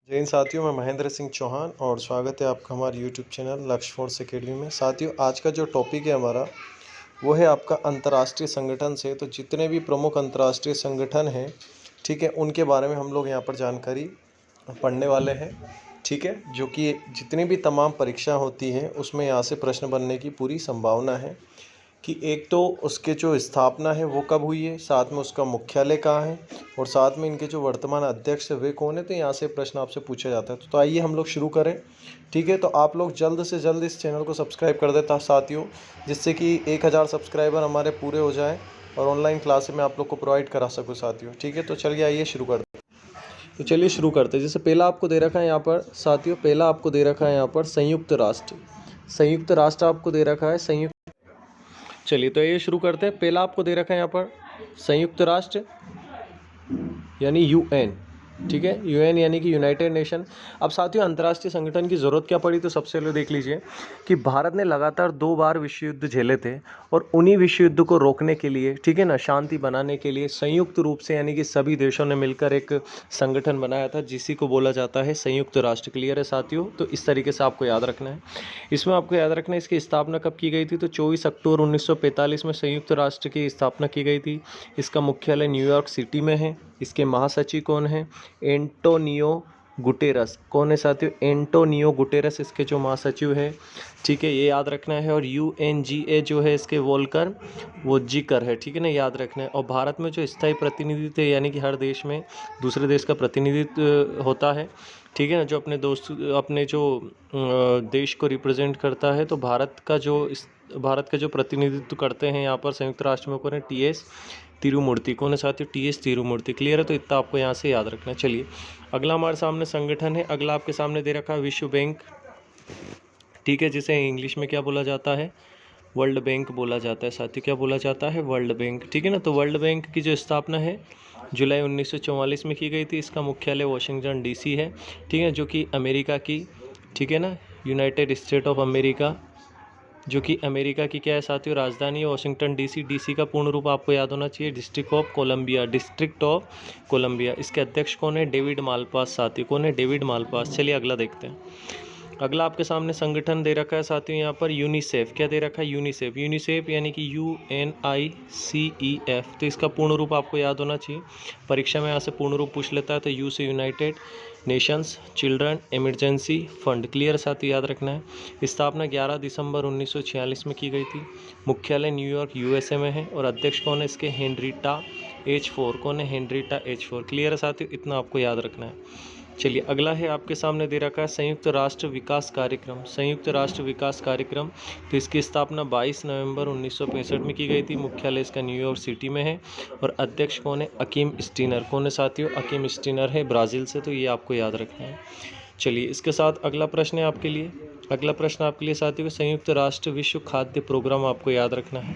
जय हिंद साथियों, मैं महेंद्र सिंह चौहान और स्वागत है आपका हमारे यूट्यूब चैनल लक्ष्य फोर्स एकेडमी में। साथियों, आज का जो टॉपिक है हमारा वो है आपका अंतर्राष्ट्रीय संगठन से। तो जितने भी प्रमुख अंतर्राष्ट्रीय संगठन हैं, ठीक है, उनके बारे में हम लोग यहाँ पर जानकारी पढ़ने वाले हैं। ठीक है, जो कि जितनी भी तमाम परीक्षा होती हैं उसमें यहाँ से प्रश्न बनने की पूरी संभावना है कि एक तो उसके जो स्थापना है वो कब हुई है, साथ में उसका मुख्यालय कहाँ है और साथ में इनके जो वर्तमान अध्यक्ष है वे कौन है। तो यहाँ से प्रश्न आपसे पूछा जाता है। तो आइए हम लोग शुरू करें। ठीक है, तो आप लोग जल्द से जल्द इस चैनल को सब्सक्राइब कर देता साथियों, जिससे कि 1000 सब्सक्राइबर हमारे पूरे हो जाएँ और ऑनलाइन क्लास में आप लोग को प्रोवाइड करा सकूँ साथियों। ठीक है, तो चलिए आइए शुरू करते हैं। तो चलिए शुरू करते हैं। जैसे पहला आपको दे रखा है यहाँ पर साथियों, पहला आपको दे रखा है यहाँ पर संयुक्त राष्ट्र आपको दे रखा है संयुक्त। चलिए तो ये शुरू करते हैं। पहला आपको दे रखा है यहाँ पर संयुक्त राष्ट्र यानी यूएन। ठीक है, यूएन यानी कि यूनाइटेड नेशन। अब साथियों, अंतर्राष्ट्रीय संगठन की ज़रूरत क्या पड़ी, तो सबसे पहले देख लीजिए कि भारत ने लगातार 2 बार विश्व युद्ध झेले थे और उन्हीं विश्व युद्ध को रोकने के लिए, ठीक है ना, शांति बनाने के लिए संयुक्त रूप से यानी कि सभी देशों ने मिलकर एक संगठन बनाया था, जिसी को बोला जाता है संयुक्त राष्ट्र। क्लियर है साथियों? तो इस तरीके से आपको याद रखना है। इसमें आपको याद रखना है इसकी स्थापना कब की गई थी, तो 24 अक्टूबर 1945 में संयुक्त राष्ट्र की स्थापना की गई थी। इसका मुख्यालय न्यूयॉर्क सिटी में है। इसके महासचिव कौन है? Antonio Guterres. कौन है साथियों? एंटोनियो गुटेरस इसके जो महासचिव है। ठीक है, ये याद रखना है। और UNGA जो है इसके वोल्कर वोज्जिकर है। ठीक है ना, याद रखना है। और भारत में जो स्थायी प्रतिनिधित्व है यानी कि हर देश में दूसरे देश का प्रतिनिधित्व होता है, ठीक है ना, जो अपने जो देश को रिप्रेजेंट करता है, तो भारत का जो प्रतिनिधित्व करते हैं यहाँ पर संयुक्त राष्ट्र में कौन है? TS तिरुमूर्ति। कौन है साथियों? TS तिरुमूर्ति। क्लियर है? तो इतना आपको यहाँ से याद रखना है। चलिए अगला हमारे सामने संगठन है। अगला आपके सामने दे रखा है विश्व बैंक। ठीक है, जिसे इंग्लिश में क्या बोला जाता है? वर्ल्ड बैंक बोला जाता है साथियों। क्या बोला जाता है? World bank. ठीक है ना, तो वर्ल्ड बैंक की जो स्थापना है जुलाई 1944 में की गई थी। इसका मुख्यालय वाशिंगटन DC है। ठीक है, जो कि अमेरिका की, ठीक है ना, यूनाइटेड स्टेट ऑफ अमेरिका, जो कि अमेरिका की क्या है साथियों? राजधानी है वाशिंगटन DC का पूर्ण रूप आपको याद होना चाहिए डिस्ट्रिक्ट ऑफ कोलंबिया। इसके अध्यक्ष कौन है? डेविड मालपास साथियों। कौन है? David Malpass. चलिए अगला देखते हैं। अगला आपके सामने संगठन दे रखा है साथियों यहाँ पर यूनिसेफ। क्या दे रखा है? यूनिसेफ यानी कि UNICEF। तो इसका पूर्ण रूप आपको याद होना चाहिए, परीक्षा में यहाँ से पूर्ण रूप पूछ लेता है। तो यू से United Nations children emergency fund. Clear साथियों, याद रखना है। स्थापना 11 दिसंबर 1946 में की गई थी। मुख्यालय न्यूयॉर्क USA में है। और अध्यक्ष कौन है इसके? Henrietta H4। कौन है? Henrietta H4। क्लियर है साथियों? इतना आपको याद रखना है। चलिए अगला है आपके सामने दे रखा है संयुक्त राष्ट्र विकास कार्यक्रम। तो इसकी स्थापना 22 नवंबर 1965 में की गई थी। मुख्यालय इसका न्यूयॉर्क सिटी में है। और अध्यक्ष कौन है? Akeem Steiner. कौन है साथियों? अकीम स्टीनर है ब्राज़ील से। तो ये आपको याद रखना है। चलिए इसके साथ अगला प्रश्न है आपके लिए। अगला प्रश्न आपके लिए साथियों, संयुक्त राष्ट्र विश्व खाद्य प्रोग्राम आपको याद रखना है।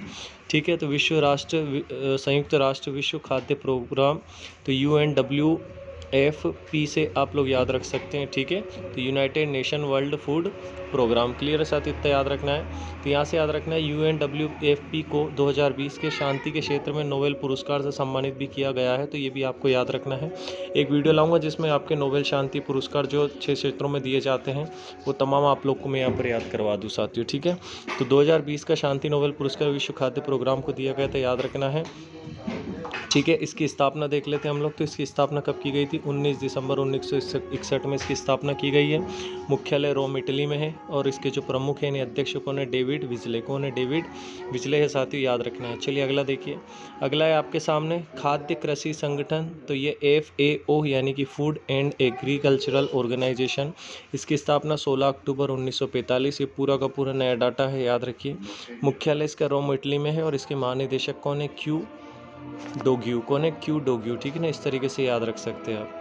ठीक है, तो संयुक्त राष्ट्र विश्व खाद्य प्रोग्राम, तो UNWFP से आप लोग याद रख सकते हैं। ठीक है, तो United Nation World Food Programme. Clear है साथ? इतना याद रखना है। तो यहाँ से याद रखना है UNWFP को 2020 के शांति के क्षेत्र में नोबेल पुरस्कार से सम्मानित भी किया गया है। तो ये भी आपको याद रखना है। एक वीडियो लाऊंगा जिसमें आपके नोबेल शांति पुरस्कार जो 6 क्षेत्रों में दिए जाते हैं वो तमाम आप लोग को मैं यहाँ पर याद करवा दूँ साथियों। ठीक है, तो 2020 का शांति नोबेल पुरस्कार विश्व खाद्य प्रोग्राम को दिया गया था, याद रखना है। ठीक है, इसकी स्थापना देख लेते हैं हम लोग। तो इसकी स्थापना कब की गई थी? 19 दिसंबर 1961 में इसकी स्थापना की गई है। मुख्यालय रोम इटली में है। और इसके जो प्रमुख हैं यानी अध्यक्ष कौन है? डेविड विजले। कौन है? डेविड विजले है साथियों, याद रखना है। चलिए अगला देखिए। अगला है आपके सामने खाद्य कृषि संगठन। तो ये FAO यानी कि फूड एंड एग्रीकल्चरल ऑर्गेनाइजेशन। इसकी स्थापना 16 अक्टूबर 1945। ये पूरा का पूरा नया डाटा है, याद रखिए। मुख्यालय इसका रोम इटली में है। और इसके महानिदेशक कौन है? Q डोग्यू। कौन है? Q डोग्यू। ठीक है ना, इस तरीके से याद रख सकते हैं आप।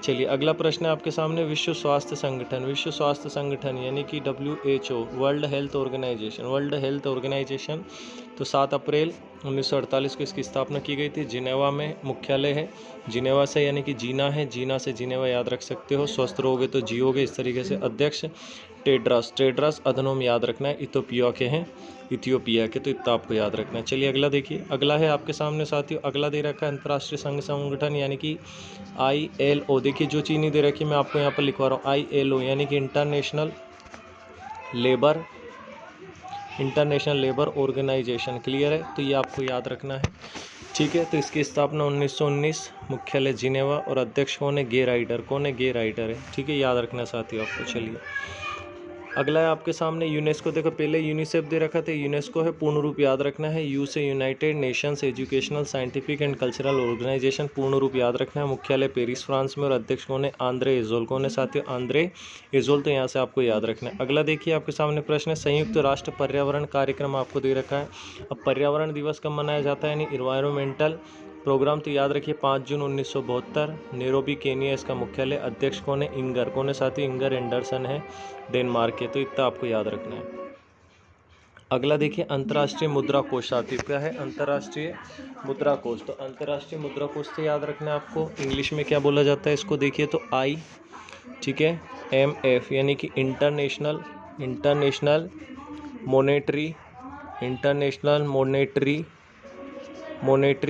चलिए अगला प्रश्न है आपके सामने विश्व स्वास्थ्य संगठन यानी कि WHO वर्ल्ड हेल्थ ऑर्गेनाइजेशन। तो 7 अप्रैल 1948 को इसकी स्थापना की गई थी। जिनेवा में मुख्यालय है। जिनेवा से यानी कि जीना है, जीना से जिनेवा याद रख सकते हो। स्वस्थ रहोगे तो जियोगे, इस तरीके से। अध्यक्ष टेड्रास, टेड्रास अधनोम याद रखना है, इथियोपिया के हैं, इथियोपिया के, तो इतना आपको याद रखना है। चलिए अगला देखिए। अगला है आपके सामने साथियों, अगला दे रखा है अंतर्राष्ट्रीय संघ संगठन यानी कि ILO। देखिए जो चीज़ नहीं दे रखी मैं आपको यहाँ पर लिखवा रहा हूँ, ILO यानी कि इंटरनेशनल लेबर ऑर्गेनाइजेशन। क्लियर है, तो ये आपको याद रखना है। ठीक है, तो इसकी स्थापना 1919, मुख्यालय जिनेवा, और अध्यक्ष कौन है? गे राइडर। कौन है? गे राइडर है। ठीक है, याद रखना साथियों आपको। चलिए अगला है आपके सामने यूनेस्को। देखो पहले यूनिसेफ दे रखा था, यूनेस्को है, पूर्ण रूप याद रखना है। यू से United Nations Educational Scientific and Cultural Organization, पूर्ण रूप याद रखना है। मुख्यालय पेरिस फ्रांस में, और अध्यक्ष कौन है? Andre azole. कौन है साथियों? आंद्रे एजोल, तो यहाँ से आपको याद रखना है। अगला देखिए आपके सामने प्रश्न है, संयुक्त राष्ट्र पर्यावरण कार्यक्रम आपको दे रखा है। अब पर्यावरण दिवस कब मनाया जाता है, यानी इन्वायरमेंटल प्रोग्राम, तो याद रखिए 5 जून 1972, नैरोबी केनिया इसका मुख्यालय। अध्यक्ष कौन है? इंगर। कौन है साथी? इंगर एंडरसन है, डेनमार्क के, तो इतना आपको याद रखना है। अगला देखिए अंतर्राष्ट्रीय मुद्रा कोष साथियों, क्या है? अंतर्राष्ट्रीय मुद्रा कोष। तो अंतर्राष्ट्रीय मुद्रा कोष से याद रखना है आपको, इंग्लिश में क्या बोला जाता है इसको? देखिए तो आई, ठीक है, MF यानी कि international monetary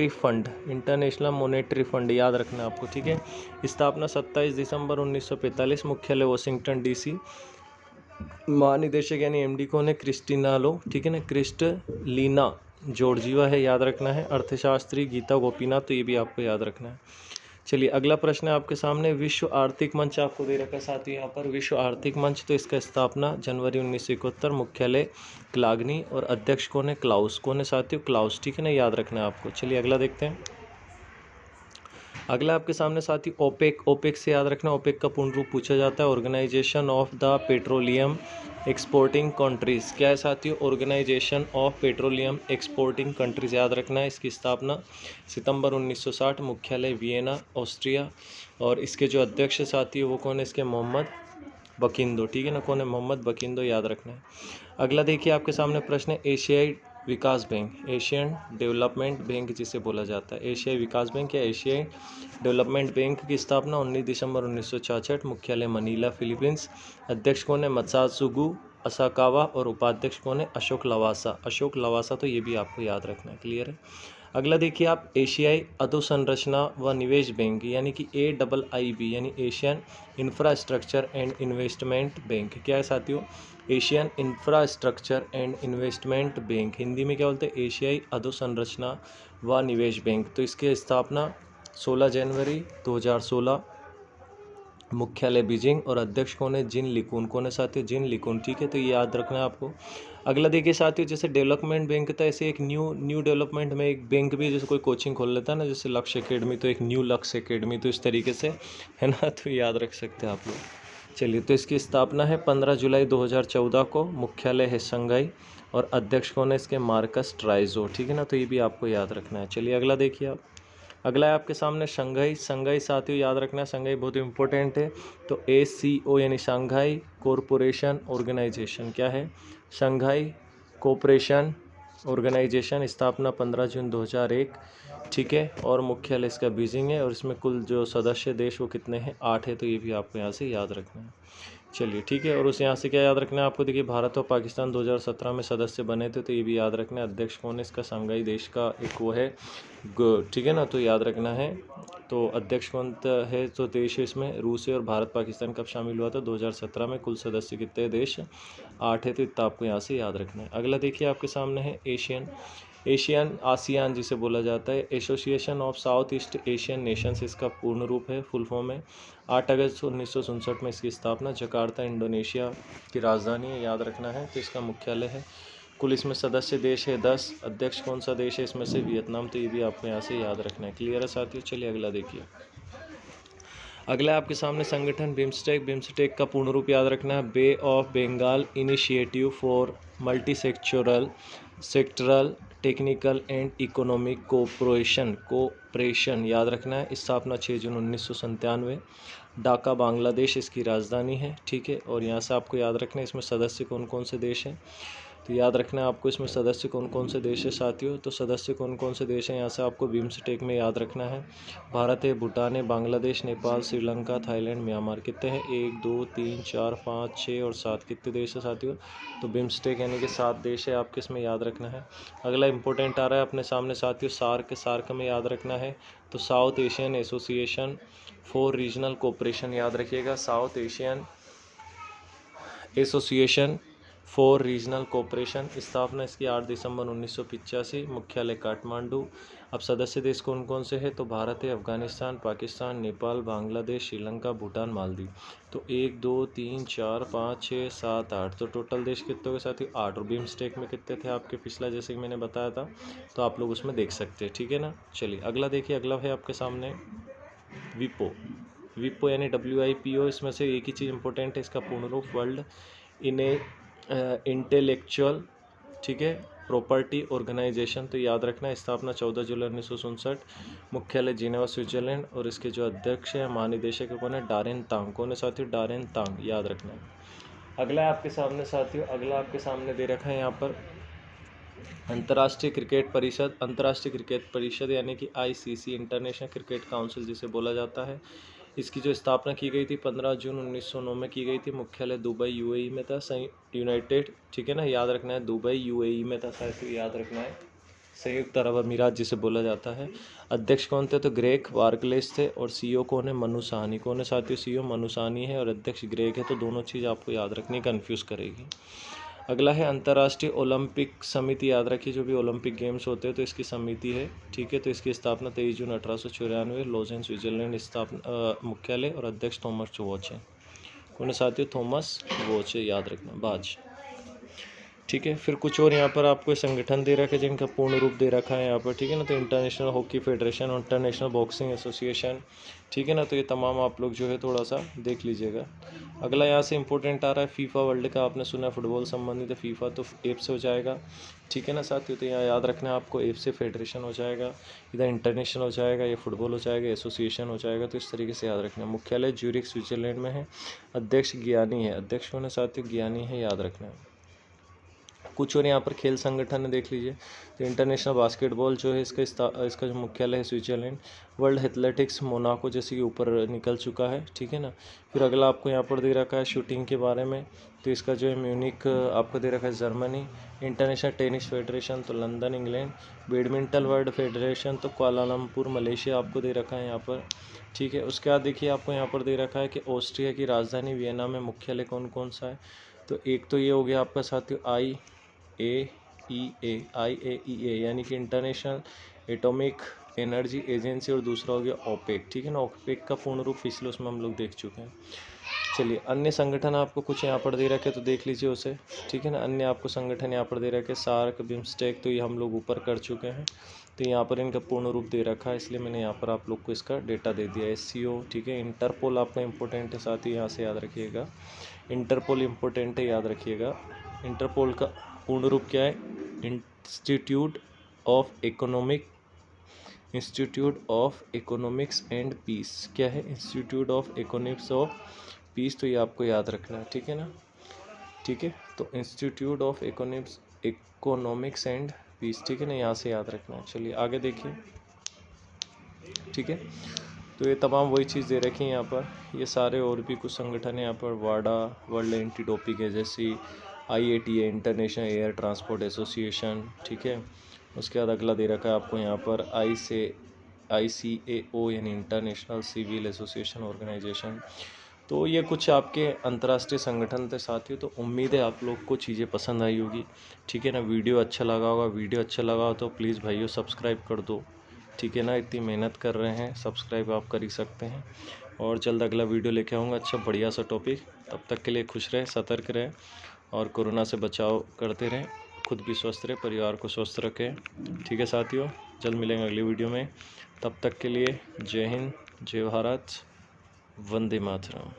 fund, international monetary fund, याद रखना है आपको। ठीक है, स्थापना 27 दिसंबर 1945, मुख्यालय वाशिंगटन DC। महानिदेशक यानी MD कौन है? क्रिस्टिना लो। ठीक है ना, क्रिस्टलीना जॉर्जिवा है, याद रखना है। अर्थशास्त्री गीता गोपीनाथ, तो ये भी आपको याद रखना है। चलिए अगला प्रश्न है आपके सामने, विश्व आर्थिक मंच आपको दे रखा है साथियों यहाँ पर। विश्व आर्थिक मंच, तो इसका स्थापना जनवरी 1971, मुख्यालय क्लागनी, और अध्यक्ष कौन है? क्लाउस। कौन है साथियों? क्लाउस। ठीक है ना, याद रखना है आपको। चलिए अगला देखते हैं। अगला आपके सामने साथी ओपेक से याद रखना, ओपेक का पूर्ण रूप पूछा जाता है, Organization of the Petroleum Exporting Countries. क्या है साथियों? Organization of Petroleum Exporting Countries, याद रखना है। इसकी स्थापना सितंबर 1960, मुख्यालय वियना, ऑस्ट्रिया, और इसके जो अध्यक्ष साथी वो कौन है? इसके मोहम्मद बकिंदो। ठीक है ना, कौन है? मोहम्मद बकिंदो, याद रखना है। अगला देखिए आपके सामने प्रश्न है, एशियाई विकास बैंक, एशियन डेवलपमेंट बैंक जिसे बोला जाता है, एशियाई विकास बैंक या एशियाई डेवलपमेंट बैंक की स्थापना 19 दिसंबर 1966, मुख्यालय मनीला, फिलीपींस। अध्यक्ष कौन है? मत्सात्सुगु असाकावा, और उपाध्यक्ष कौन है? अशोक लवासा, तो ये भी आपको याद रखना है। क्लियर है। अगला देखिए आप, एशियाई अधोसंरचना व निवेश बैंक यानी कि AIIB यानी Asian infrastructure and investment bank. क्या है साथियों? Asian infrastructure and investment bank, Hindi में क्या बोलते हैं? एशियाई अधोसंरचना व निवेश बैंक। तो इसकी स्थापना 16 जनवरी 2016, मुख्यालय बीजिंग, और अध्यक्ष कौन है? जिन लिकुन। कौन है साथियों? जिन लिकुन। ठीक है, तो ये याद रखना है आपको। अगला देखिए साथियों, जैसे डेवलपमेंट बैंक था, ऐसे एक न्यू डेवलपमेंट में एक बैंक भी, जैसे कोई कोचिंग खोल लेता है ना, जैसे लक्ष्य एकेडमी, तो एक न्यू लक्ष्य एकेडमी, तो इस तरीके से है ना, तो याद रख सकते हैं आप लोग। चलिए, तो इसकी स्थापना है 15 जुलाई 2014 को, मुख्यालय है शंघाई, और अध्यक्ष कौन है इसके? मार्कस ट्राइजो। ठीक है ना, तो ये भी आपको याद रखना है। चलिए अगला देखिए आप, अगला है आपके सामने शंघाई साथियों, याद रखना है, शंघाई बहुत इंपॉर्टेंट है। तो ACO यानी शंघाई कोऑपरेशन ऑर्गेनाइजेशन। क्या है? शंघाई कोऑपरेशन ऑर्गेनाइजेशन, स्थापना 15 जून 2001। ठीक है, और मुख्यालय इसका बीजिंग है, और इसमें कुल जो सदस्य देश वो कितने हैं? 8 है, तो ये भी आपको यहाँ से याद रखना है। चलिए ठीक है, और उस यहाँ से क्या याद रखना है आपको? देखिए भारत और पाकिस्तान 2017 में सदस्य बने थे, तो ये भी याद रखना है। अध्यक्ष कौन है इसका? शंघाई देश का एक वो है, ठीक है ना, तो याद रखना है। तो अध्यक्ष कौन है? तो देश है इसमें रूस है, और भारत पाकिस्तान कब शामिल हुआ था? 2017 में। कुल सदस्य कितने देश? 8 है, तो इतना आपको यहाँ से याद रखना है। अगला देखिए आपके सामने है आसियान जिसे बोला जाता है, association of south east Asian Nations इसका पूर्ण रूप है, फुल फॉर्म है। 8 अगस्त 1967 में इसकी स्थापना, जकार्ता इंडोनेशिया की राजधानी है, याद रखना है। तो इसका मुख्यालय है। कुल इसमें सदस्य देश है 10। अध्यक्ष कौन सा देश है इसमें से? वियतनाम, तो ये भी आपको यहाँ से याद रखना है। क्लियर है साथियों। चलिए अगला देखिए, अगला आपके सामने संगठन बिम्स्टेक का पूर्ण रूप याद रखना है, bay of Bengal initiative for multi sectoral technical and economic cooperation, याद रखना है। स्थापना 6 जून 1997, ढाका बांग्लादेश इसकी राजधानी है। ठीक है, और यहाँ से आपको याद रखना है इसमें सदस्य कौन कौन से देश हैं? तो याद रखना है आपको इसमें सदस्य कौन कौन से देश है साथियों। तो सदस्य कौन कौन से देश हैं यहाँ से आपको बिम्स्टेक में याद रखना है। भारत है, भूटान है, बांग्लादेश, नेपाल, श्रीलंका, थाईलैंड, म्यांमार। कितने हैं? 1 2 3 4 5 6 और 7। कितने देश है साथियों? तो बिम्स्टेक यानी कि 7 देश है आपके इसमें याद रखना है। अगला इंपॉर्टेंट आ रहा है अपने सामने साथियों, सार्क। सार्क में याद रखना है तो south Asian association for regional cooperation याद रखिएगा। South Asian association for regional cooperation, स्थापना इसकी 8 दिसंबर 1985, मुख्यालय काठमांडू। अब सदस्य देश कौन कौन से हैं? तो भारत है, अफगानिस्तान, पाकिस्तान, नेपाल, बांग्लादेश, श्रीलंका, भूटान, मालदीव। तो 1 2 3 4 5 6 7 8, तो टोटल देश कितने के साथ ही 8। और बिम्स्टेक में कितने थे आपके पिछला, जैसे कि मैंने बताया था, तो आप लोग उसमें देख सकते हैं। ठीक है ना। चलिए अगला देखिए, अगला है आपके सामने विपो। विपो यानी WIPO, इसमें से एक ही चीज़ इंपॉर्टेंट है, इसका पूर्ण रूप वर्ल्ड इन इंटेलेक्चुअल, ठीक है, प्रॉपर्टी ऑर्गेनाइजेशन। तो याद रखना, स्थापना 14 जुलाई 1967, मुख्यालय जिनेवा स्विट्जरलैंड। और इसके जो अध्यक्ष है महानिदेशक कौन है? डारेन तांग। कौन है साथियों? डारेन तांग, याद रखना है। अगला है आपके सामने साथियों, अगला आपके सामने दे रखा है यहाँ पर अंतर्राष्ट्रीय क्रिकेट परिषद। अंतर्राष्ट्रीय क्रिकेट परिषद यानी कि ICC, इंटरनेशनल क्रिकेट काउंसिल जिसे बोला जाता है। इसकी जो स्थापना की गई थी 15 जून 1909 में की गई थी, मुख्यालय दुबई UAE में था, यूनाइटेड, ठीक है ना, याद रखना है, दुबई UAE में था साथियों, याद रखना है, संयुक्त अरब अमीरात जिसे बोला जाता है। अध्यक्ष कौन थे? तो ग्रेग बार्कलेस थे। और CEO कौन है? मनु साहनी। कौन है साथियों? CEO मनु साहनी है और अध्यक्ष ग्रेग है। तो दोनों चीज़ आपको याद रखनी, कन्फ्यूज़ करेगी। अगला है अंतर्राष्ट्रीय ओलंपिक समिति, याद रखिए, जो भी ओलंपिक गेम्स होते हैं तो इसकी समिति है, ठीक है। तो इसकी स्थापना 23 जून 1894, लॉजेन स्विट्जरलैंड, स्थापना मुख्यालय और अध्यक्ष थॉमस वॉच है। कौन है साथियों? थॉमस वॉच है, याद रखना, बाज, ठीक है। फिर कुछ और यहाँ पर आपको संगठन दे रखा है जिनका पूर्ण रूप दे रखा है यहाँ पर, ठीक है ना। तो international hockey federation, international boxing association, ठीक है ना। तो ये तमाम आप लोग जो है थोड़ा सा देख लीजिएगा। अगला यहाँ से इंपॉर्टेंट आ रहा है फीफा वर्ल्ड का, आपने सुना फुटबॉल संबंधित है, फीफा तो एप से हो जाएगा, ठीक है ना साथियों। तो यहाँ याद रखना है आपको, एप से फेडरेशन हो जाएगा, इधर इंटरनेशनल हो जाएगा, ये फुटबॉल हो जाएगा, एसोसिएशन हो जाएगा। तो इस तरीके से याद रखना है। मुख्यालय ज्यूरिख स्विट्जरलैंड में है, अध्यक्ष ज्ञानी है। अध्यक्ष कौन है साथियों? ज्ञानी है, याद रखना है। कुछ और यहाँ पर खेल संगठन है, देख लीजिए। तो इंटरनेशनल बास्केटबॉल जो है इसका जो मुख्यालय है स्विट्जरलैंड। वर्ल्ड एथलेटिक्स मोनाको, जैसे कि ऊपर निकल चुका है, ठीक है ना। फिर अगला आपको यहाँ पर दे रखा है शूटिंग के बारे में, तो इसका जो है म्यूनिक आपको दे रखा है जर्मनी। इंटरनेशनल टेनिस फेडरेशन तो London England. Badminton world federation तो कुआलालंपुर मलेशिया आपको दे रखा है यहाँ पर, ठीक है। उसके बाद देखिए आपको यहाँ पर दे रखा है कि ऑस्ट्रिया की राजधानी वियना में मुख्यालय कौन कौन सा है। तो एक तो ये हो गया आपका साथियों IAEA यानी कि इंटरनेशनल एटॉमिक एनर्जी एजेंसी, और दूसरा हो गया ओपेक, ठीक है ना। ओपेक का पूर्ण रूप पिछले उसमें हम लोग देख चुके हैं। चलिए अन्य संगठन आपको कुछ यहाँ पर दे रखे तो देख लीजिए उसे, ठीक है ना। अन्य आपको संगठन यहाँ पर दे रखे, सार्क, बिम्स्टेक, तो ये हम लोग ऊपर कर चुके हैं। तो यहाँ पर इनका पूर्ण रूप दे रखा है, इसलिए मैंने यहाँ पर आप लोग को इसका डेटा दे दिया। SCO, ठीक है। इंटरपोल आपका इंपॉर्टेंट है साथ ही, यहाँ से याद रखिएगा, इंटरपोल इंपॉर्टेंट है, याद रखिएगा। इंटरपोल का पूर्ण रूप क्या है? Institute of Economics and Peace. क्या है? Institute of Economics of Peace. तो ये आपको याद रखना है, ठीक है ना, ठीक है। तो Institute of Economics and Peace, ठीक है ना, यहाँ से याद रखना है। चलिए आगे देखिए, ठीक है। तो ये तमाम वही चीज़ दे रखी है यहाँ पर। ये सारे और भी कुछ संगठन है यहाँ पर, वाडा, world anti doping agency, IATA, international air transport association, ठीक है। उसके बाद अगला दे रखा है आपको यहाँ पर ICAO यानी इंटरनेशनल सिविल एसोसिएशन ऑर्गेनाइजेशन। तो ये कुछ आपके अंतर्राष्ट्रीय संगठन थे साथियों। तो उम्मीद है आप लोग को चीज़ें पसंद आई होगी, ठीक है ना। वीडियो अच्छा लगा होगा, वीडियो अच्छा लगा हो तो प्लीज़ भाइयों सब्सक्राइब कर दो, ठीक है ना। इतनी मेहनत कर रहे हैं, सब्सक्राइब आप कर ही सकते हैं। और जल्द अगला वीडियो लेके आऊँगा, अच्छा बढ़िया सा टॉपिक। तब तक के लिए खुश रहें, सतर्क रहें और कोरोना से बचाव करते रहें। खुद भी स्वस्थ रहें, परिवार को स्वस्थ रखें, ठीक है साथियों। जल्द मिलेंगे अगली वीडियो में, तब तक के लिए जय हिंद, जय भारत, वंदे मातरम।